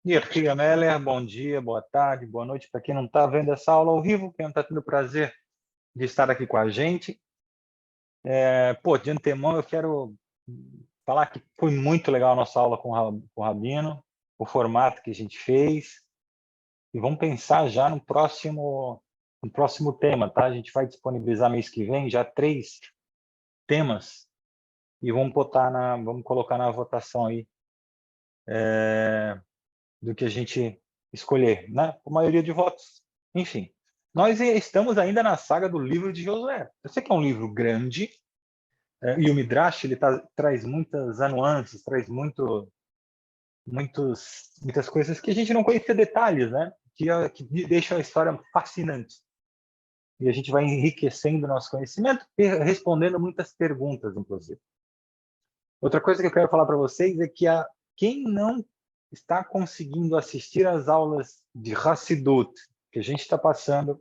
Yehia Meller, bom dia, boa tarde, boa noite para quem não está vendo essa aula ao vivo, quem não está tendo o prazer de estar aqui com a gente. De antemão eu quero falar que foi muito legal a nossa aula com o Rabino, o formato que a gente fez, e vamos pensar já no próximo tema, tá? A gente vai disponibilizar mês que vem já 3 temas e vamos colocar na votação aí do que a gente escolher, né? Com maioria de votos. Enfim, nós estamos ainda na saga do livro de Josué. Eu sei que é um livro grande, e o Midrash ele traz muitas nuances, traz muitas coisas que a gente não conhecia detalhes, né? Que deixam a história fascinante. E a gente vai enriquecendo o nosso conhecimento, respondendo muitas perguntas, inclusive. Outra coisa que eu quero falar para vocês é que quem não está conseguindo assistir às aulas de Hassidut que a gente está passando,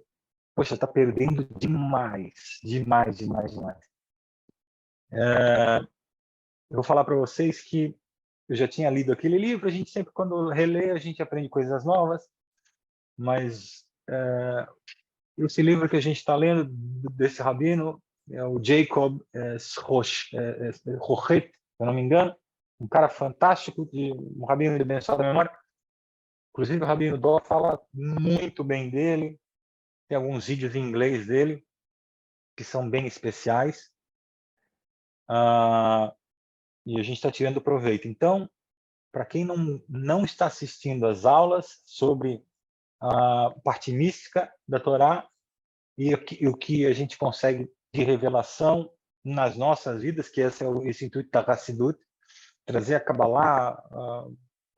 poxa, está perdendo demais, demais, demais, demais. Eu vou falar para vocês que eu já tinha lido aquele livro, a gente sempre, quando relê, a gente aprende coisas novas, mas esse livro que a gente está lendo, desse rabino, é o Jacob Rochet, se eu não me engano, um cara fantástico, um rabino de abençoada memória. Inclusive, o Rabino Dó fala muito bem dele. Tem alguns vídeos em inglês dele que são bem especiais. E a gente está tirando proveito. Então, para quem não está assistindo às aulas sobre a parte mística da Torá e o que a gente consegue de revelação nas nossas vidas, que esse é esse intuito da Hassidut, trazer a Kabbalah, a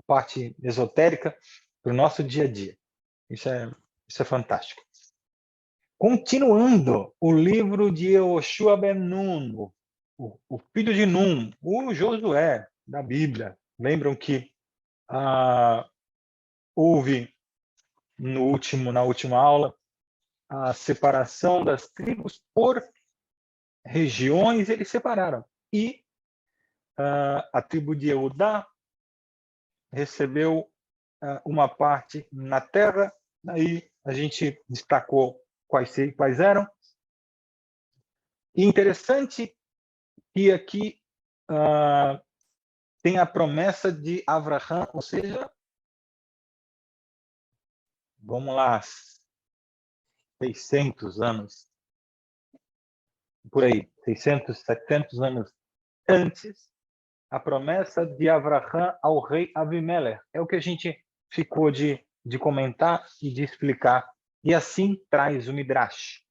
parte esotérica, para o nosso dia a dia. Isso é fantástico. Continuando, o livro de Yoshua ben Nun, o filho de Nun, o Josué da Bíblia. Lembram que houve na última aula a separação das tribos por regiões, eles separaram. E a tribo de Eudá recebeu uma parte na terra, aí a gente destacou quais eram. E interessante que aqui tem a promessa de Avraham, ou seja, vamos lá, 600 anos, por aí, 600, 700 anos antes, a promessa de Avraham ao rei Avimelech. É o que a gente ficou de comentar e de explicar. E assim traz o Midrash.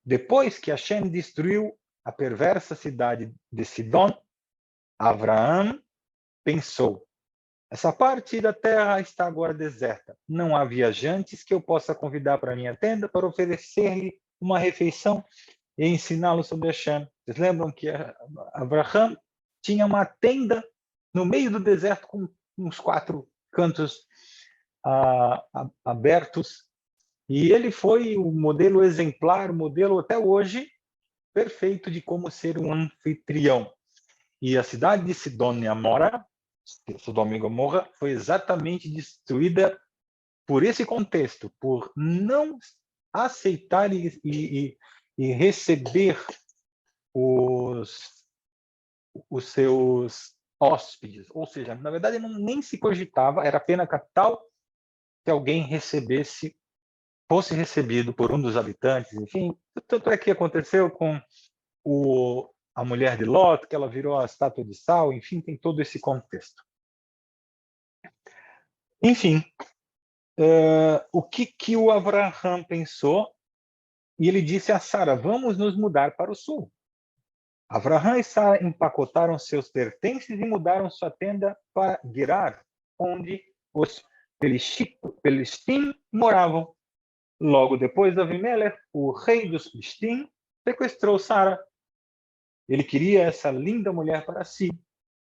Depois que Hashem destruiu a perversa cidade de Sidom, Avraham pensou: essa parte da terra está agora deserta. Não há viajantes que eu possa convidar para minha tenda para oferecer-lhe uma refeição e ensiná-lo sobre Hashem. Vocês lembram que Avraham tinha uma tenda no meio do deserto com uns 4 cantos abertos, e ele foi o modelo exemplar, o modelo até hoje perfeito de como ser um anfitrião. E a cidade de Sidom e Sodoma e Gomorra, foi exatamente destruída por esse contexto, por não aceitar e receber os seus hóspedes. Ou seja, na verdade, nem se cogitava, era pena capital que alguém fosse recebido por um dos habitantes. Enfim, tanto é que aconteceu com a mulher de Lot, que ela virou a estátua de sal. Enfim, tem todo esse contexto. Enfim, o que o Avraham pensou? E ele disse a Sara: vamos nos mudar para o sul. Avraham e Sara empacotaram seus pertences e mudaram sua tenda para Gerar, onde os Pelistim moravam. Logo depois, Avimelech, o rei dos Filistim, sequestrou Sara. Ele queria essa linda mulher para si,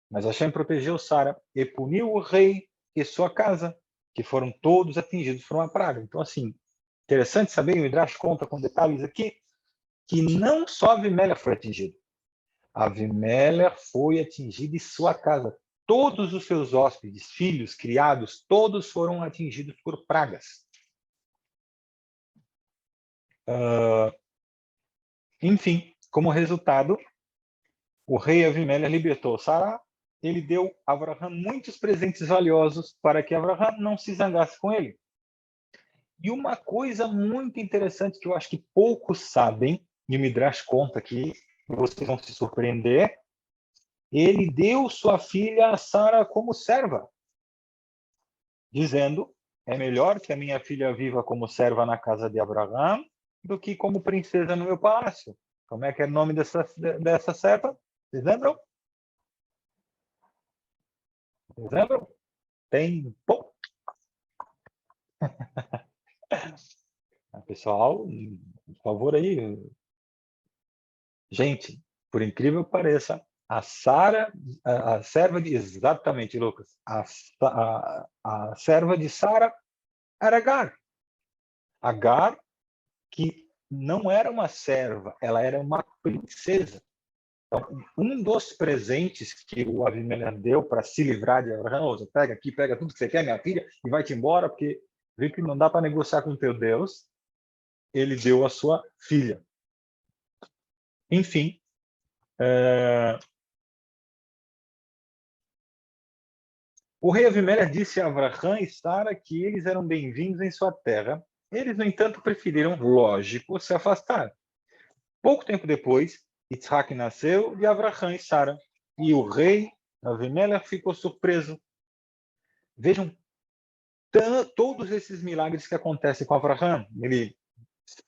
mas Hashem protegeu Sara e puniu o rei e sua casa, que foram todos atingidos por uma praga. Então, assim, interessante saber, o Midrash conta com detalhes aqui, que não só Avimelech foi atingido. Avimelech foi atingido em sua casa. todos os seus hóspedes, filhos, criados, todos foram atingidos por pragas. Enfim, como resultado, o rei Avimelech libertou Sara. Ele deu a Abraham muitos presentes valiosos para que Abraham não se zangasse com ele. E uma coisa muito interessante que eu acho que poucos sabem, e o Midrash conta aqui, vocês vão se surpreender, ele deu sua filha Sara como serva, dizendo, é melhor que a minha filha viva como serva na casa de Abraham do que como princesa no meu palácio. Como é que é o nome dessa serva? Vocês lembram? Vocês lembram? Tempo. Pessoal, por favor aí. Gente, por incrível que pareça, a Sara, a serva de... Exatamente, Lucas. A serva de Sara era Agar. Agar, que não era uma serva, ela era uma princesa. Então, um dos presentes que o Avimelech deu para se livrar de Abraão, você pega aqui, pega tudo que você quer, minha filha, e vai-te embora, porque vê que não dá para negociar com o teu Deus, ele deu a sua filha. Enfim, o rei Avimelech disse a Abraham e Sara que eles eram bem-vindos em sua terra. Eles, no entanto, preferiram, lógico, se afastar. Pouco tempo depois, Isaac nasceu de Abraham e Sara, e o rei Avimelech ficou surpreso. Vejam todos esses milagres que acontecem com Abraham. Ele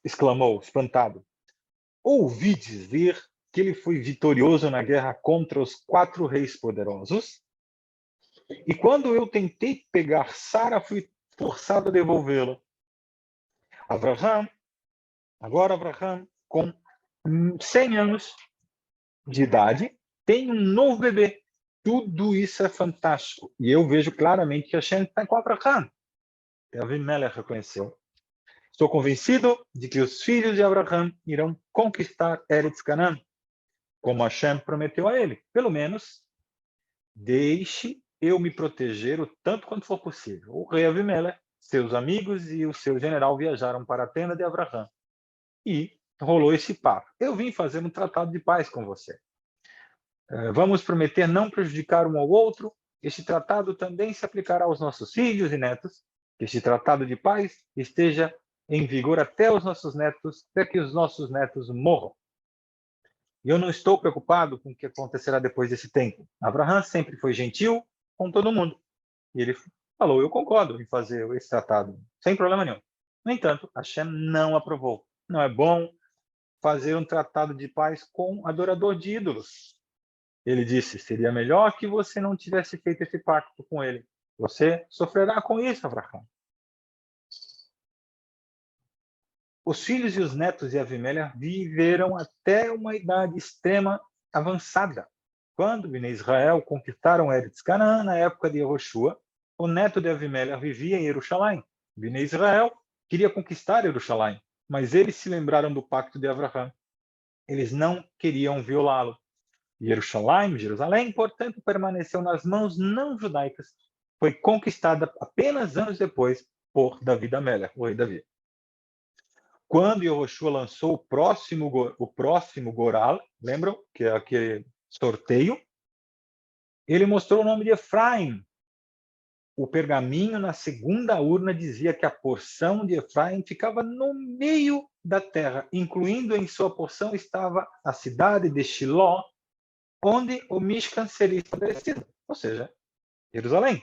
exclamou, espantado. Ouvi dizer que ele foi vitorioso na guerra contra os 4 reis poderosos, e quando eu tentei pegar Sara, fui forçado a devolvê-la. Agora Abraham, com 100 anos de idade, tem um novo bebê. Tudo isso é fantástico. E eu vejo claramente que Hashem está com Abraham. E Avimelech reconheceu. Estou convencido de que os filhos de Abraham irão conquistar Eretz Canaan, como Hashem prometeu a ele. Pelo menos, deixe eu me proteger o tanto quanto for possível. O rei Avimelech, seus amigos e o seu general viajaram para a tenda de Abraham. E rolou esse papo. Eu vim fazer um tratado de paz com você. Vamos prometer não prejudicar um ao outro. Este tratado também se aplicará aos nossos filhos e netos. Que este tratado de paz esteja em vigor até os nossos netos, até que os nossos netos morram. E eu não estou preocupado com o que acontecerá depois desse tempo. Abraham sempre foi gentil com todo mundo. E ele falou, eu concordo em fazer esse tratado, sem problema nenhum. No entanto, Hashem não aprovou. Não é bom fazer um tratado de paz com adorador de ídolos. Ele disse, seria melhor que você não tivesse feito esse pacto com ele. Você sofrerá com isso, Abraham. Os filhos e os netos de Avimelech viveram até uma idade extrema avançada. Quando Bnei Israel conquistaram Eretz Canaã, na época de Yehoshua, o neto de Avimelech vivia em Jerusalém. Bnei Israel queria conquistar Jerusalém, mas eles se lembraram do pacto de Abraham. Eles não queriam violá-lo. Jerusalém, portanto, permaneceu nas mãos não judaicas. Foi conquistada apenas anos depois por Davi Amelech, o rei Davi. Quando Yehoshua lançou o próximo Goral, lembram que é aquele sorteio? Ele mostrou o nome de Efraim. O pergaminho na segunda urna dizia que a porção de Efraim ficava no meio da terra, incluindo em sua porção estava a cidade de Shiló, onde o Mishkan seria estabelecido, ou seja, Jerusalém.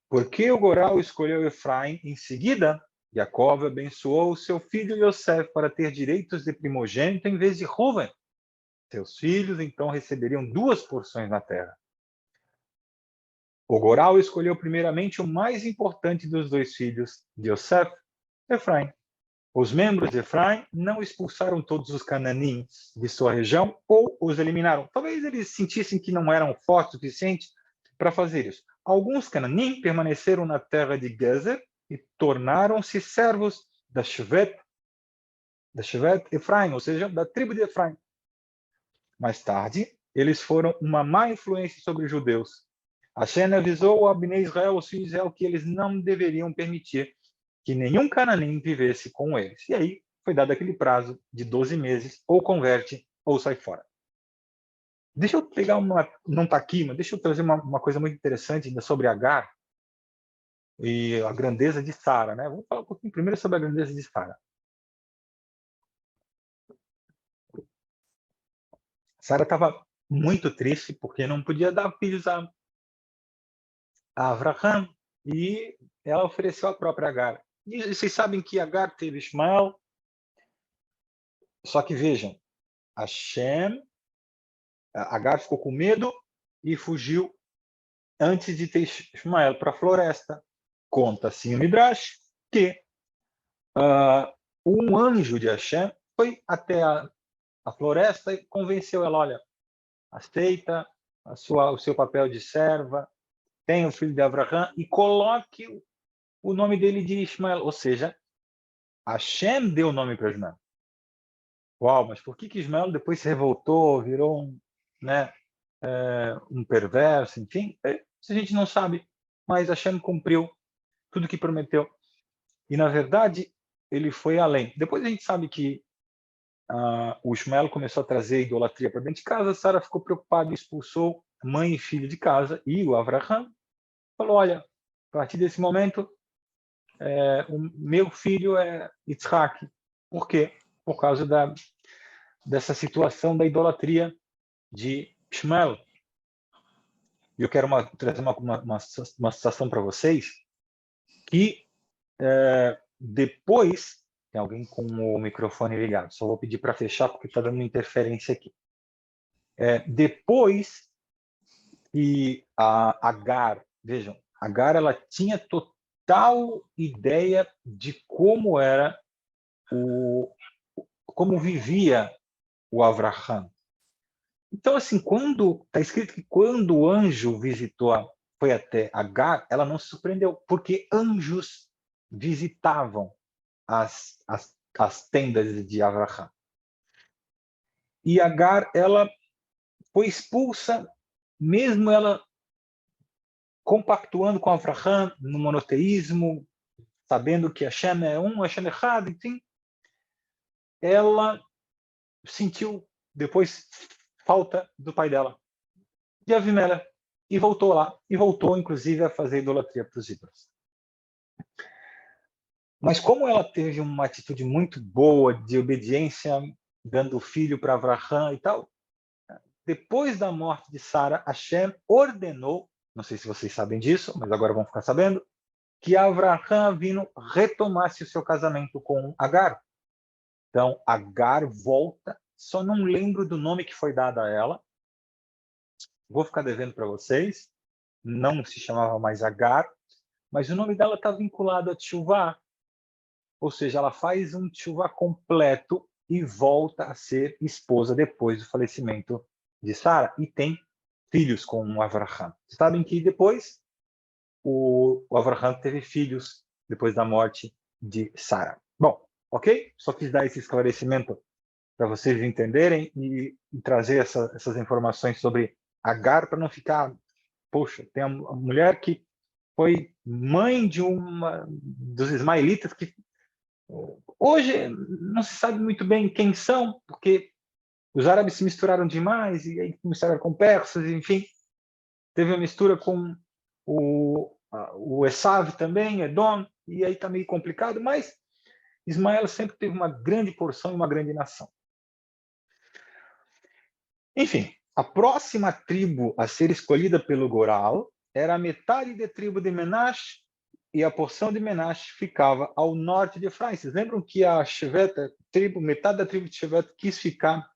Porque o Goral escolheu Efraim em seguida, Jacob abençoou seu filho Yosef para ter direitos de primogênito em vez de Reuven. Seus filhos então receberiam 2 porções na terra. O Goral escolheu primeiramente o mais importante dos 2 filhos de Yosef, Efraim. Os membros de Efraim não expulsaram todos os cananinhos de sua região ou os eliminaram. Talvez eles sentissem que não eram fortes o suficiente para fazer isso. Alguns cananim permaneceram na terra de Gezer e tornaram-se servos da Shevet Efraim, ou seja, da tribo de Efraim. Mais tarde, eles foram uma má influência sobre os judeus Hashem avisou a Bnei Israel, os filhos de Israel, que eles não deveriam permitir que nenhum cananim vivesse com eles. E aí foi dado aquele prazo de 12 meses, ou converte ou sai fora. Deixa eu pegar uma... Não está aqui, mas deixa eu trazer uma coisa muito interessante ainda sobre Agar e a grandeza de Sara, né? Vamos falar um pouquinho primeiro sobre a grandeza de Sara. Sara estava muito triste porque não podia dar filhos a Avraham e ela ofereceu a própria Agar. E vocês sabem que Agar teve Ismael, só que vejam, Agar ficou com medo e fugiu antes de ter Ismael para a floresta. Conta assim o Midrash que um anjo de Hashem foi até a floresta e convenceu ela, olha, aceita o seu papel de serva, tenha o filho de Avraham e coloque o nome dele de Ismael, ou seja, Hashem deu o nome para Ismael. Uau, mas por que Ismael depois se revoltou, virou um perverso, enfim? Isso a gente não sabe, mas Hashem cumpriu tudo que prometeu. E, na verdade, ele foi além. Depois a gente sabe que o Ismael começou a trazer idolatria para dentro de casa, Sara ficou preocupada e expulsou mãe e filho de casa, e o Avraham falou, olha, a partir desse momento, o meu filho é Yitzhak. Por quê? Por causa dessa situação da idolatria de Ismael. E eu quero trazer uma situação para vocês que depois... Tem alguém com o microfone ligado. Só vou pedir para fechar porque está dando interferência aqui. Depois que a Agar, vejam, Agar ela tinha total ideia de como era como vivia o Avraham. Então, assim, quando está escrito que quando o anjo foi até Agar, ela não se surpreendeu, porque anjos visitavam as tendas de Avraham. E Agar, ela foi expulsa, mesmo ela compactuando com Avraham no monoteísmo, sabendo que Hashem é um, Hashem é errado, enfim, ela sentiu depois falta do pai dela, de Avimelech, e voltou lá, e voltou inclusive a fazer idolatria para os ídolos. Mas como ela teve uma atitude muito boa de obediência, dando o filho para Avraham e tal, depois da morte de Sara, Hashem ordenou, não sei se vocês sabem disso, mas agora vão ficar sabendo, que Avraham Avinu retomasse o seu casamento com Agar. Então, Agar volta, só não lembro do nome que foi dado a ela, vou ficar devendo para vocês, não se chamava mais Agar, mas o nome dela está vinculado a Teshuvah, ou seja, ela faz um Teshuvah completo e volta a ser esposa depois do falecimento de Sara, e tem filhos com o Avraham. Sabem que depois o Avraham teve filhos depois da morte de Sara. Bom, ok? Só quis dar esse esclarecimento para vocês entenderem e trazer essas informações sobre Agar para não ficar, poxa, tem uma mulher que foi mãe de dos ismaelitas que hoje não se sabe muito bem quem são, porque os árabes se misturaram demais e aí misturaram com persas, enfim, teve uma mistura com o Esav também, Edom, e aí está meio complicado, mas Ismael sempre teve uma grande porção e uma grande nação. Enfim, a próxima tribo a ser escolhida pelo Goral era a metade da tribo de Menash, e a porção de Menash ficava ao norte de Efraim. Vocês lembram que a Shevet, metade da tribo de Shevet quis ficar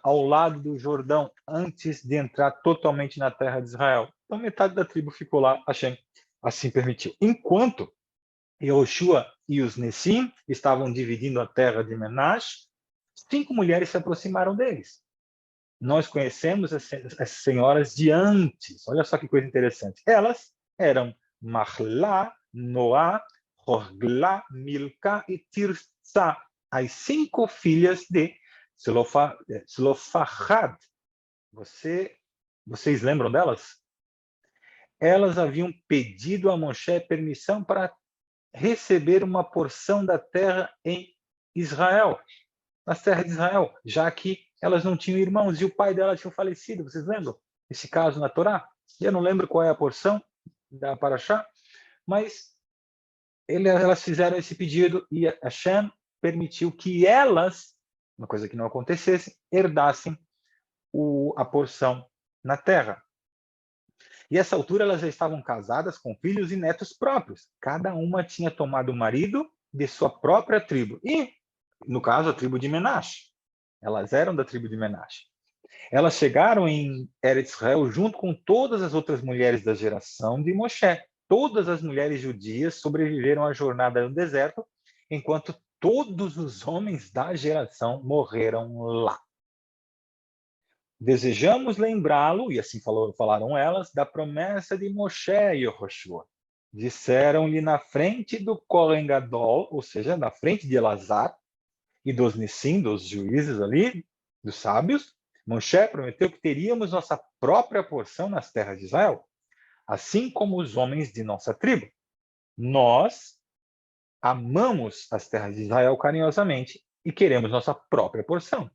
ao lado do Jordão antes de entrar totalmente na terra de Israel. Então metade da tribo ficou lá, Hashem assim permitiu. Enquanto Yehoshua e os Nessim estavam dividindo a terra de Menash, 5 mulheres se aproximaram deles. Nós conhecemos as senhoras de antes. Olha só que coisa interessante. Elas eram Mahlah, Noá, Hogla, Milca e Tirsa, as 5 filhas de Zelofahad. Vocês lembram delas? elas haviam pedido a Moshe permissão para receber uma porção da terra em Israel, nas terras de Israel, já que elas não tinham irmãos e o pai dela tinha falecido. Vocês lembram esse caso na Torá? Eu não lembro qual é a porção da Parashá, mas elas fizeram esse pedido e Hashem permitiu que elas, uma coisa que não acontecesse, herdassem a porção na terra. E essa altura elas já estavam casadas com filhos e netos próprios. Cada uma tinha tomado o marido de sua própria tribo. E, no caso, a tribo de Menashe. Elas eram da tribo de Menashe. Elas chegaram em Eretz Israel junto com todas as outras mulheres da geração de Moshe. Todas as mulheres judias sobreviveram à jornada no deserto, enquanto todos os homens da geração morreram lá. Desejamos lembrá-lo, e assim falaram elas, da promessa de Moshe e Yehoshua. Disseram-lhe na frente do Kohen Gadol, ou seja, na frente de Elazar, e dos Nissim, dos juízes ali, dos sábios, Moshe prometeu que teríamos nossa própria porção nas terras de Israel, assim como os homens de nossa tribo. Nós amamos as terras de Israel carinhosamente e queremos nossa própria porção.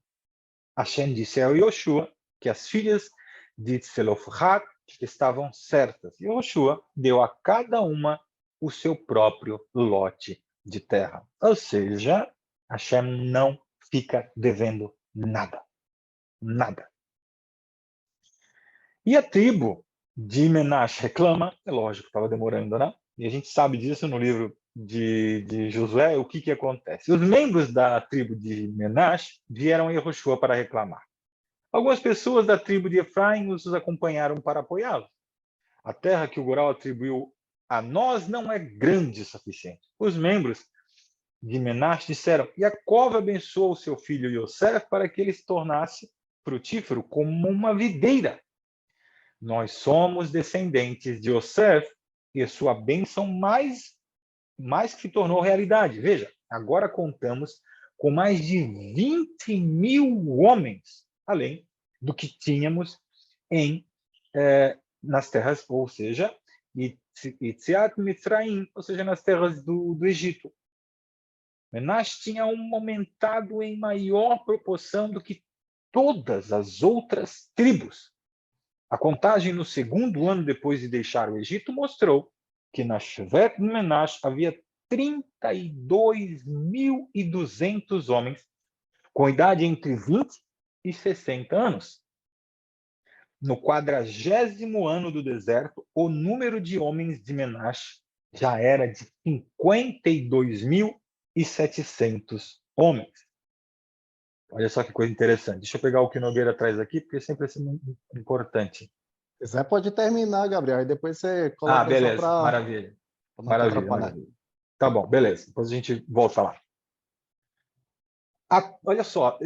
Hashem disse a Yoshua que as filhas de Tzelofhad estavam certas. E Yoshua deu a cada uma o seu próprio lote de terra. Ou seja, Hashem não fica devendo nada. Nada. E a tribo de Menashe reclama, é lógico, estava demorando, né? E a gente sabe disso no livro de Josué, o que acontece. Os membros da tribo de Menashe vieram a Yehoshua para reclamar. Algumas pessoas da tribo de Efraim os acompanharam para apoiá-los. A terra que o Goral atribuiu a nós não é grande o suficiente. Os membros de Menashe disseram: Jacob abençoou o seu filho Yosef para que ele se tornasse frutífero como uma videira. Nós somos descendentes de Yosef e sua bênção mais que se tornou realidade. Veja, agora contamos com mais de 20.000 homens, além do que tínhamos nas terras, ou seja, Yetziat Mitzrayim, ou seja, nas terras do Egito. Menashe tinha aumentado em maior proporção do que todas as outras tribos. A contagem no segundo ano depois de deixar o Egito mostrou que na Shevet de Menashe havia 32.200 homens com idade entre 20 e 60 anos. No 40º ano do deserto, o número de homens de Menashe já era de 52.700 homens. Olha só que coisa interessante. Deixa eu pegar o que Nogueira traz aqui, porque sempre é muito importante. Se quiser, pode terminar, Gabriel. E depois você coloca beleza. só para Maravilha. não te atrapalhar. Maravilha. Tá bom, beleza. Depois a gente volta lá. Olha só.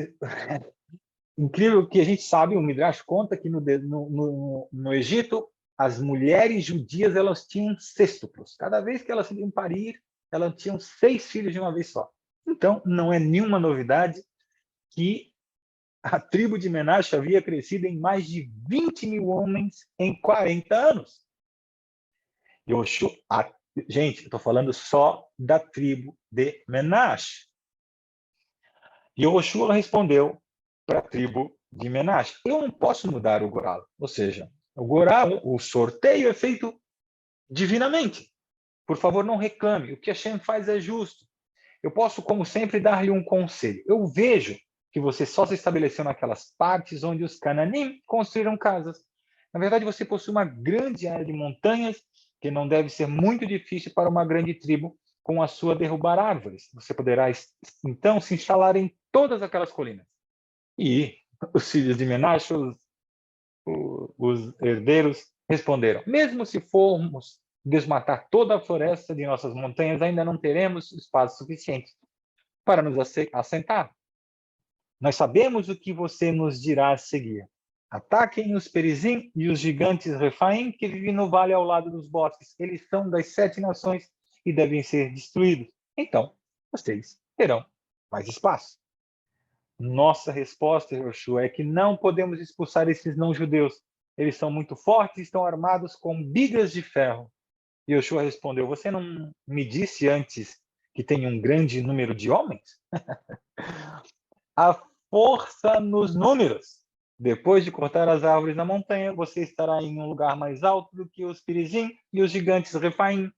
Incrível que a gente sabe, o Midrash conta que no Egito, as mulheres judias elas tinham sextuplos. Cada vez que elas iam parir, elas tinham 6 filhos de uma vez só. Então, não é nenhuma novidade que a tribo de Menashe havia crescido em mais de 20.000 homens em 40 anos. Gente, eu estou falando só da tribo de Menashe. Yoshua respondeu para a tribo de Menashe: eu não posso mudar o Goral. Ou seja, o Goral, o sorteio é feito divinamente. Por favor, não reclame. O que Hashem faz é justo. Eu posso, como sempre, dar-lhe um conselho. Eu vejo que você só se estabeleceu naquelas partes onde os Cananim construíram casas. Na verdade, você possui uma grande área de montanhas que não deve ser muito difícil para uma grande tribo com a sua derrubar árvores. Você poderá, então, se instalar em todas aquelas colinas. E os filhos de Menashe, os herdeiros, responderam: mesmo se formos desmatar toda a floresta de nossas montanhas, ainda não teremos espaço suficiente para nos assentar. Nós sabemos o que você nos dirá a seguir. Ataquem os Perizim e os gigantes Refaim que vivem no vale ao lado dos bosques. Eles são das 7 nações e devem ser destruídos. Então, vocês terão mais espaço. Nossa resposta, Yoshua, é que não podemos expulsar esses não-judeus. eles são muito fortes e estão armados com bigas de ferro. E Yoshua respondeu, você não me disse antes que tem um grande número de homens? A força nos números. Depois de cortar as árvores na montanha, você estará em um lugar mais alto do que os Perizim e os gigantes Refaim.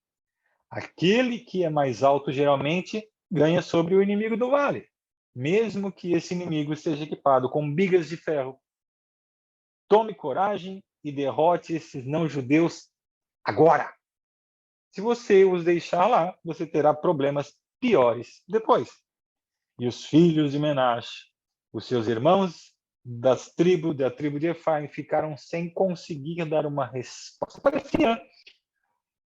Aquele que é mais alto, geralmente, ganha sobre o inimigo do vale, mesmo que esse inimigo esteja equipado com bigas de ferro. Tome coragem e derrote esses não-judeus agora. Se você os deixar lá, você terá problemas piores depois. E os filhos de Menache, os seus irmãos da tribo de Efraim, ficaram sem conseguir dar uma resposta. Parecia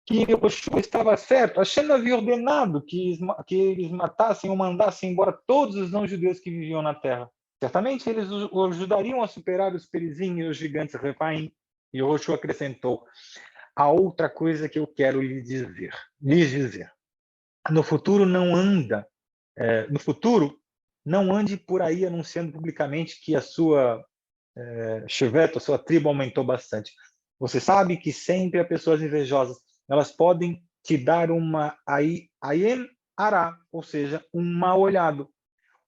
que Yoshua estava certo. Hashem havia ordenado que eles matassem ou mandassem embora todos os não-judeus que viviam na terra. Certamente eles o ajudariam a superar os Perizim e os gigantes Refaim. E Yoshua acrescentou, a outra coisa que eu quero lhes dizer. No futuro não ande por aí anunciando publicamente que a sua Shevet, a sua tribo aumentou bastante. Você sabe que sempre há pessoas invejosas. Elas podem te dar uma ayen ara, ou seja, um mal olhado.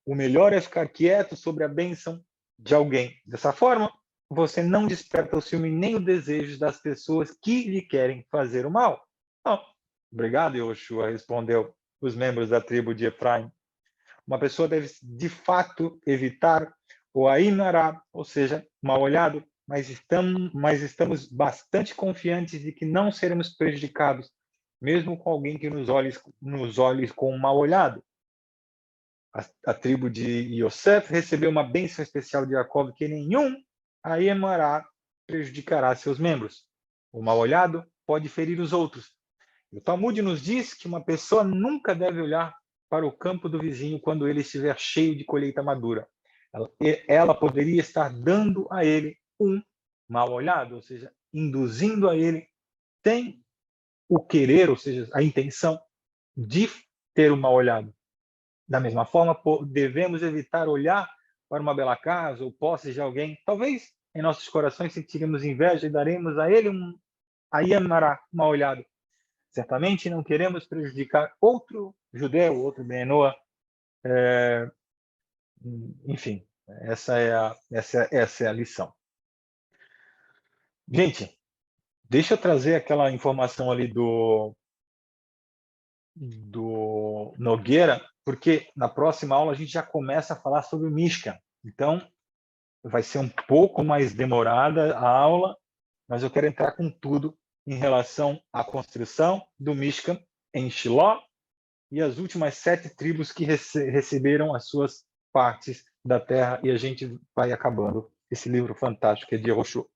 O melhor é ficar quieto sobre a bênção de alguém. Dessa forma, você não desperta o ciúme nem o desejo das pessoas que lhe querem fazer o mal. Não. Obrigado, Yoshua, respondeu os membros da tribo de Efraim. Uma pessoa deve, de fato, evitar o ainará, ou seja, mal olhado, mas estamos bastante confiantes de que não seremos prejudicados, mesmo com alguém que nos olhe com um mal olhado. A tribo de Yosef recebeu uma bênção especial de Jacob que nenhum ainará prejudicará seus membros. O mal olhado pode ferir os outros. O Talmud nos diz que uma pessoa nunca deve olhar para o campo do vizinho quando ele estiver cheio de colheita madura. Ela poderia estar dando a ele um mal olhado, ou seja, induzindo a ele, sem o querer, ou seja, a intenção de ter um mal olhado. Da mesma forma, devemos evitar olhar para uma bela casa ou posse de alguém. Talvez em nossos corações sentiremos inveja e daremos a ele um mal olhado. Certamente não queremos prejudicar outro judeu, outro Benoa. Enfim, essa é a lição. Gente, deixa eu trazer aquela informação ali do Nogueira, porque na próxima aula a gente já começa a falar sobre o Mishkan. Então, vai ser um pouco mais demorada a aula, mas eu quero entrar com tudo em relação à construção do Mishkan em Shiló e as últimas 7 tribos que receberam as suas partes da terra, e a gente vai acabando esse livro fantástico que é de Yehoshua.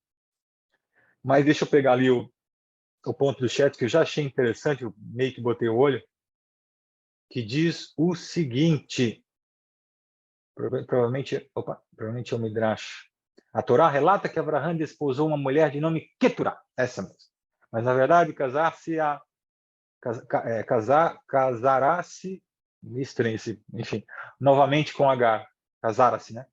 Mas deixa eu pegar ali o ponto do chat que eu já achei interessante, eu meio que botei o olho, que diz o seguinte, provavelmente é o Midrash. A Torá relata que Abraham desposou uma mulher de nome Keturá, essa mesmo. Mas, na verdade, casará-se, enfim, novamente com Agar. Casara-se, né?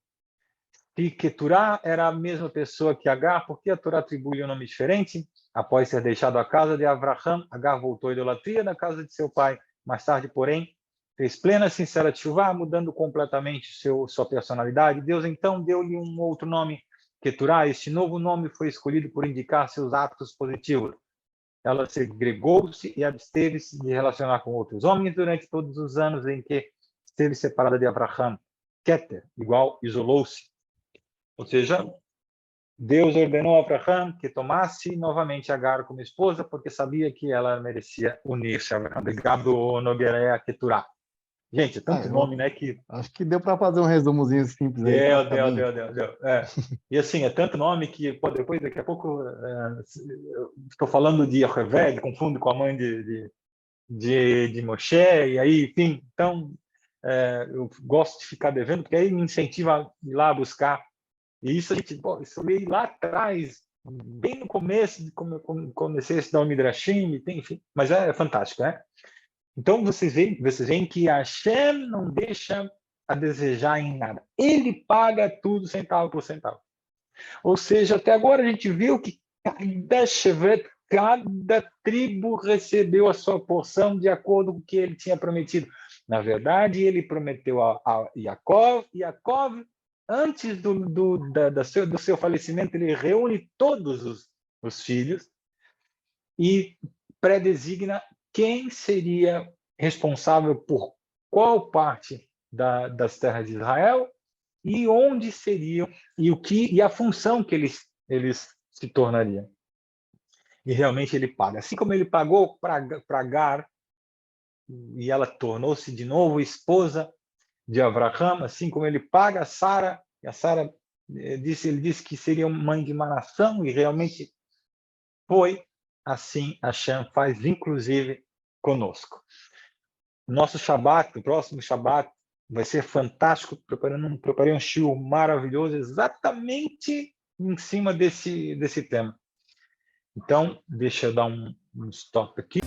Se Keturá era a mesma pessoa que Agar, por que a Torá atribui um nome diferente? Após ser deixado a casa de Abraham, Agar voltou à idolatria na casa de seu pai. Mais tarde, porém, fez plena sincera tchuvá, mudando completamente sua personalidade. Deus então deu-lhe um outro nome, Keturá. Este novo nome foi escolhido por indicar seus atos positivos. Ela segregou-se e absteve-se de relacionar com outros homens durante todos os anos em que esteve separada de Abraham. Keter, igual, isolou-se. Ou seja, Deus ordenou a Abraham que tomasse novamente Agar como esposa, porque sabia que ela merecia unir-se a Abraham. Obrigado, Nogueira Keturá. Gente, tanto nome, né? Que acho que deu para fazer um resumozinho simples aí. Deu. E assim, é tanto nome que depois, daqui a pouco, estou falando de Yocheved, confundo com a mãe de Moshe, e aí, enfim, então, eu gosto de ficar devendo, porque aí me incentiva a ir lá buscar. E isso isso eu li lá atrás, bem no começo, como eu comecei a estudar o Midrashim, enfim, mas é fantástico, né? Então, vocês veem que Hashem não deixa a desejar em nada. Ele paga tudo centavo por centavo. Ou seja, até agora a gente viu que cada Shevet, cada tribo recebeu a sua porção de acordo com o que ele tinha prometido. Na verdade, ele prometeu a Yaakov, e Yaakov, antes do seu falecimento, ele reúne todos os filhos e pré-designa quem seria responsável por qual parte das terras de Israel e onde seriam e a função que eles se tornariam. E realmente ele paga. Assim como ele pagou para Agar, e ela tornou-se de novo esposa de Avraham, assim como ele paga a Sara, e a Sara ele disse que seria mãe de uma nação, e realmente foi. Assim Hashem faz, inclusive, conosco. Nosso Shabat, o próximo Shabat, vai ser fantástico. Preparei um shiur maravilhoso, exatamente em cima desse tema. Então, deixa eu dar um stop aqui.